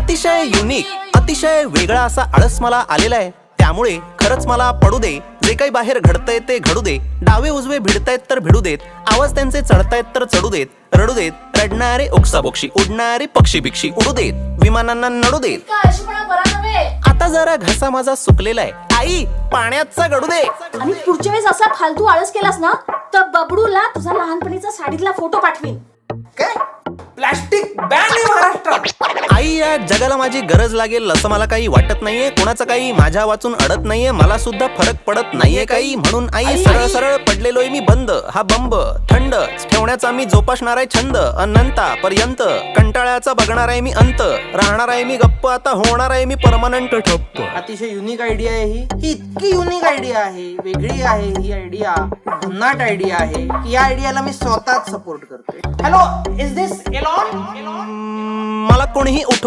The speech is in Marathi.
अतिशय युनिक, अतिशय वेगळा असा आळस मला आलेला आहे. त्यामुळे खरंच मला पडू दे, जे काही बाहेर घडतंय ते घडू दे. डावे उजवे भिडतायत तर भिडू देत, आवाज त्यांचे चढतायत तर चढू देत. रडू देत रडणारे ओक्साबोक्षी, उडणारे पक्षी बिक्षी उडू देत, विमानांना नडू देत. आता जरा घसा माझा सुकलेला आहे, आई पाण्याचा गडू दे. आणि पुढच्या वेळेस असा फालतू आळस केलास ना तर बबडूला तुझा लहानपणीचा साडीतला फोटो पाठवीन. काय प्लास्टिक बॅन आहे महाराष्ट्रात. आई या जगाला माझी गरज लागेल असं मला काही वाटत नाहीये. कोणाचं काही माझ्या वाचून अडत नाहीये, मला सुद्धा फरक पडत नाहीये काही. म्हणून आई सरळ सरळ पडलेलोय मी बंद. हा बंब थंड ठेवण्याचा मी जोपासणार आहे छंद. अनंतापर्यंत कंटाळ्याचा बघणार आहे मी अंत. राहणार आहे मी गप्प, आता होणार आहे मी परमनंट ठप्प. अतिशय युनिक आयडिया आहे ही इतकी युनिक आयडिया आहे, वेगळी आहे ही आयडिया, भन्नाट आयडिया आहे की या आयडियाला मी स्वतःच सपोर्ट करतोय. Hello, is this Elon? मला कोणीही उठव